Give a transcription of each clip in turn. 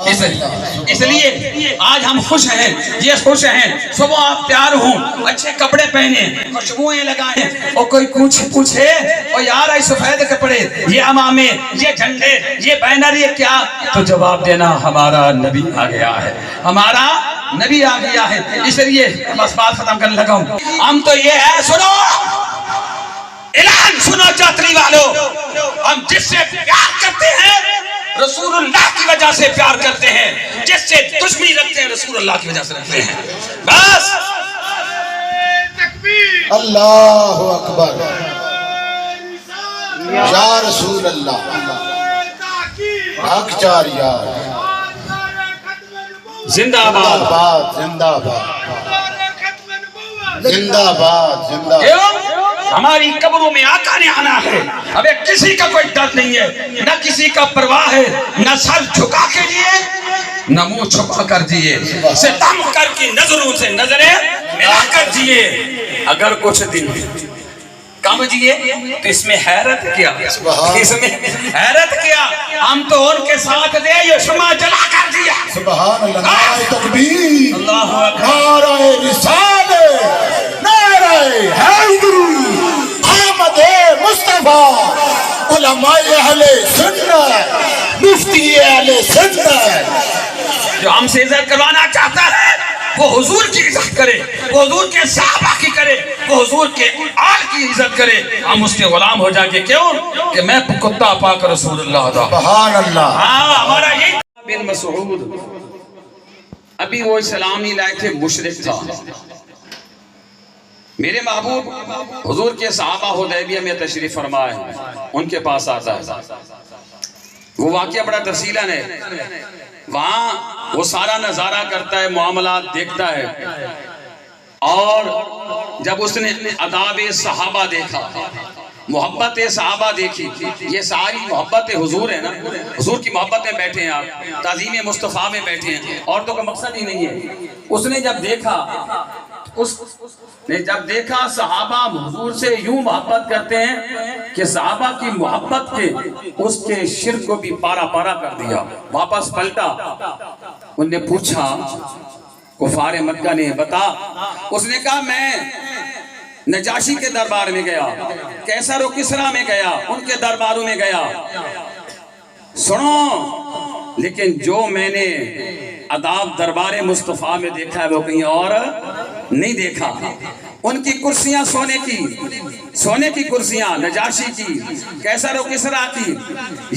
اس لیے آج ہم خوش ہیں، یہ خوش ہیں، صبح آپ تیار ہوں، اچھے کپڑے پہنے، خوشبوئیں لگائیں، اور کوئی پوچھے اور یار اے سفید کپڑے، یہ امامے، یہ جھنڈے، یہ بینر، یہ کیا، تو جواب دینا ہمارا نبی آ گیا ہے، ہمارا نبی آ گیا ہے۔ اس لیے بس بات ختم کرنے لگا ہوں، ہم تو یہ ہے، سنو اعلان سنو چاتری والو، ہم جس سے پیار کرتے ہیں رسول اللہ کی وجہ سے پیار کرتے ہیں، جس سے دشمنی رکھتے ہیں رسول اللہ کی وجہ سے رکھتے ہیں، بس۔ اللہ اکبر، یا رسول اللہ، حق جاریہ، زندہ زندہ باد، باد، زندہ باد، زندہ باد، زندہ باد۔ کیوں؟ ہماری قبروں میں آقا نے آنا ہے، ابھی کسی کا کوئی ڈر نہیں ہے، نہ کسی کا پرواہ ہے، نہ سر جھکا کے لیے نہ منہ چھپا کر دیے، ستم کر کی نظروں سے نظریں ملا کر دیے، اگر کچھ دن کم جیے تو اس میں حیرت کیا، اس میں حیرت کیا، ہم تو ان کے ساتھ دے یہ شمع جلا کر دیا۔ سبحان اللہ، نعرہ تکبیر، اللہ اکبر، نعرہ رسالت، نعرہ حیدری، احمد مصطفیٰ، علماء اہل سنت، مفتی اہل سنت۔ جو ہم سے عزت کروانا چاہتا ہے وہ حضور کی عزت کرے، وہ حضور کے صحابہ کی کرے، وہ حضور کے آل کی عزت کرے، ہم اس کے غلام ہو جائیں گے۔ کیوں؟ کہ میں کتا پاک رسول اللہ دا۔ سبحان اللہ۔ ہاں، ہمارا یہی بن مسعود ابھی وہ اسلامی لائے تھے، مشرک تھا، میرے محبوب حضور کے صحابہ حدیبیہ میں تشریف فرمائے، ان کے پاس آتا ہے، وہ واقعہ بڑا تفصیلاً ہے، وہاں وہ سارا نظارہ کرتا ہے، معاملات دیکھتا ہے، اور جب اس نے آداب صحابہ دیکھا، محبت صحابہ دیکھی، یہ ساری محبت حضور ہے نا، حضور کی محبت میں بیٹھے ہیں آپ، تعظیم مصطفیٰ میں بیٹھے ہیں، عورتوں کا مقصد ہی نہیں ہے۔ اس نے جب دیکھا صحابہ حضور سے یوں محبت کرتے ہیں کہ صحابہ کی محبت کے اس کے شرک کو بھی پارا پارا کر دیا، واپس پلٹا، ان نے پوچھا کفار مکہ نے، بتا، اس نے کہا میں نجاشی کے دربار میں گیا، کیسر و کسرا میں گیا، ان کے درباروں میں گیا، سنو، لیکن جو میں نے آداب دربار مصطفیٰ میں دیکھا ہے وہ کہیں اور نہیں دیکھا۔ ان کی کرسیاں سونے کی کرسیاں، نجاشی کی، کیسر و کسرا کی،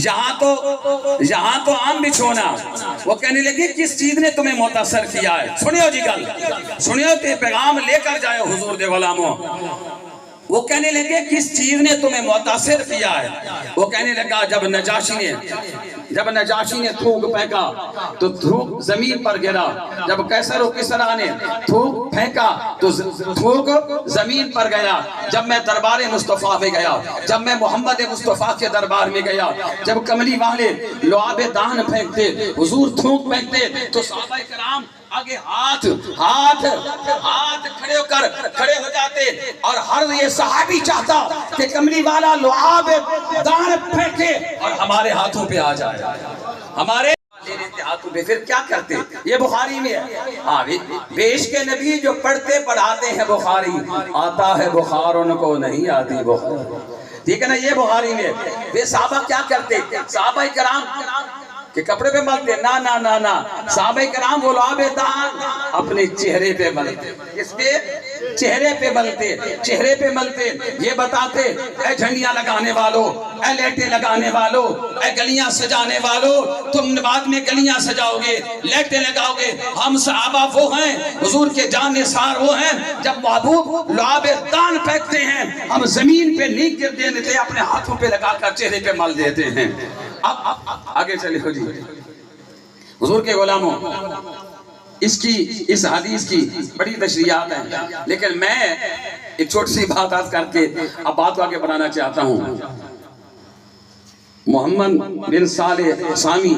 یہاں تو عام بچھونا۔ وہ کہنے لگے کس چیز نے تمہیں متاثر کیا ہے؟ سنیو جی گل، سنیو تے پیغام لے کر جائے حضور دے غلاموں۔ وہ کہنے لگے کس چیز نے تمہیں متاثر کیا ہے؟ وہ کہنے لگا جب نجاشی نے تھوک پھینکا تو تھوک زمین پر گرا، جب کیسر و کسرا نے تھوک پھینکا تو تھوک زمین پر گیا، جب میں دربار مصطفیٰ میں گیا، جب میں محمد مصطفیٰ کے دربار میں گیا، جب کملی والے لعاب دان پھینکتے، حضور تھوک پھینکتے تو صحابہ کرام آگے ہاتھ کھڑے ہو جاتے، اور ہر یہ صحابی چاہتا کہ کملی والا لعاب دان پھینکے اور ہمارے ہاتھوں پہ آ جائے، ہمارے ہاتھوں پہ۔ پھر کیا کرتے؟ یہ بخاری میں ہے، بیش کے نبی جو پڑھتے پڑھاتے ہیں بخاری، آتا ہے بخار ان کو نہیں آتی بخار، ٹھیک ہے نا، یہ بخاری میں۔ وہ صحابہ کیا کرتے؟ صحابہ کرام کہ کپڑے پہ ملتے، نہ صحابہ کرام وہ لعاب دان اپنے چہرے پہ ملتے، اس پہ چہرے پہ ملتے، یہ بتاتے اے جھنڈیاں لگانے والوں، اے لیٹیں لگانے والوں، اے گلیاں سجانے والوں، تم بعد میں گلیاں سجاؤ گے، لیٹیں لگاؤ گے، ہم صحابہ وہ ہیں، حضور کے جان نثار وہ ہیں، جب محبوب لعاب دان پھینکتے ہیں ہم زمین پہ نہیں گر دینے دیتے، اپنے ہاتھوں پہ لگا کر چہرے پہ مل دیتے ہیں۔ اب آگے چلے ہو جی، حضور کے غلاموں، اس حدیث کی بڑی تشریحات ہیں، لیکن میں ایک چھوٹی سی بات آج کر کے اب بات کو آگے بڑھانا چاہتا ہوں۔ محمد بن صالح سامی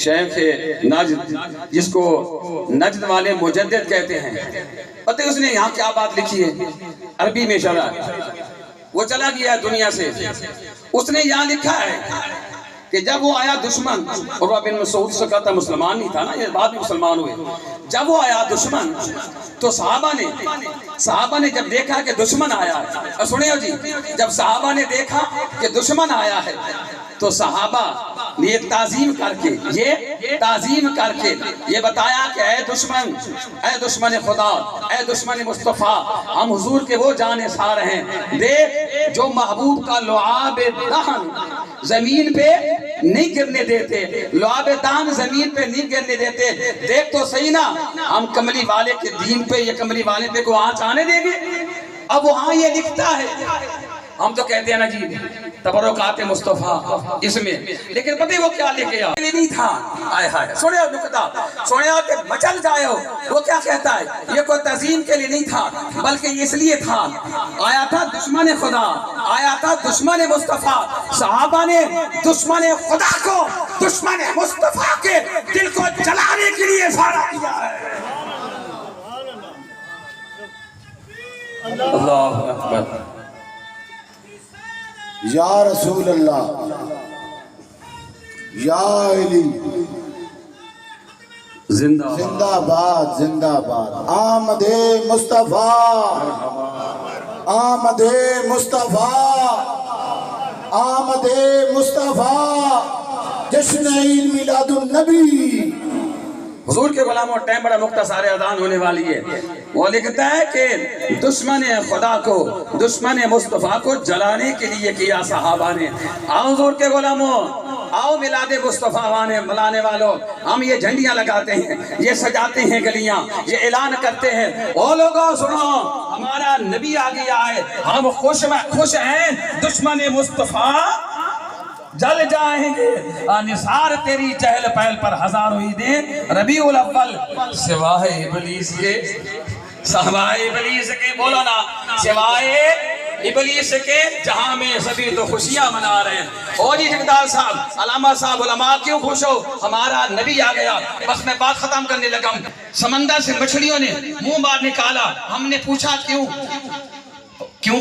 شیخ نجد، جس کو نجد والے مجدد کہتے ہیں، پتہ اس نے یہاں کیا بات لکھی ہے؟ عربی میں شرح، وہ چلا گیا دنیا سے، اس نے یہاں لکھا ہے کہ جب وہ آیا دشمن، عروہ بن مسعود سے کہتا مسلمان نہیں تھا نا، یہ بعد میں مسلمان ہوئے، جب وہ آیا دشمن تو صحابہ نے جب دیکھا کہ دشمن آیا ہے، سنیں جی، جب صحابہ نے دیکھا کہ دشمن آیا ہے تو صحابہ نے ایک تعظیم کر کے یہ بتایا کہ اے دشمن خدا، اے دشمن مصطفیٰ، ہم حضور کے وہ جانثار ہیں، دیکھ جو محبوب کا لعاب دہن زمین پہ نہیں گرنے دیتے، لعاب دہن زمین پہ نہیں گرنے دیتے، دیکھ تو صحیح نا، ہم کملی والے کے دین پہ، یہ کملی والے پہ کو آنچ آنے دیں گے؟ اب وہاں یہ لکھتا ہے، ہم تو کہتے ہیں نا جی تبرکات مصطفیٰ اس میں، لیکن پتہ وہ کیا لے گیا نہیں تھا، آئے ہائے سنیا نکتہ، سنیا کہ مچل جائے ہو، وہ کیا کہتا ہے یہ کوئی تعظیم کے لیے نہیں تھا بلکہ اس لیے تھا، آیا تھا دشمن خدا، آیا تھا دشمن مصطفیٰ، صحابہ نے دشمن خدا کو، دشمن مصطفیٰ کے دل کو جلانے کے لیے اشارہ کیا ہے۔ اللہ اکبر، یا رسول اللہ، یا علی، زندہ باد، زندہ باد، آمد مصطفیٰ، آمد مصطفیٰ، آمد مصطفیٰ، جشن عید میلاد النبی۔ حضور کے غلاموں ٹائم بڑا مختصر اذان ہونے والی ہے، وہ لکھتا ہے کہ دشمن خدا کو، دشمن مصطفیٰ کو جلانے کے لیے کیا صحابہ نے۔ آؤ حضور کے غلاموں، آؤ میلاد مصطفیٰ ملانے والوں، ہم یہ جھنڈیاں لگاتے ہیں، یہ سجاتے ہیں گلیاں، یہ اعلان کرتے ہیں، او لوگوں سنو ہمارا نبی آ گیا ہے، ہم خوش ہیں، دشمن مصطفیٰ جل جائیں گے، نثار تیری چہل پہل پر ہزاروں عیدیں، ربیع الاول سوائے ابلیس کے، سوائے ابلیس کے، بولو نا، سوائے ابلیس کے جہاں میں سبھی تو خوشیاں منا رہے ہیں۔ او جی ٹھیکیدار صاحب، علامہ صاحب، علماء کیوں خوش ہو؟ ہمارا نبی آ گیا۔ بس میں بات ختم کرنے لگا ہوں، سمندر سے مچھلیوں نے منہ باہر نکالا، ہم نے پوچھا کیوں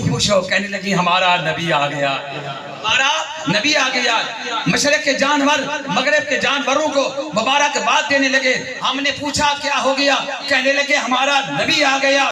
خوش ہو؟ کہنے لگی ہمارا نبی آ گیا، ہمارا نبی آ گیا۔ مشرق کے جانور مغرب کے جانوروں کو مبارکباد دینے لگے، ہم نے پوچھا کیا ہو گیا؟ کہنے لگے ہمارا نبی آ گیا۔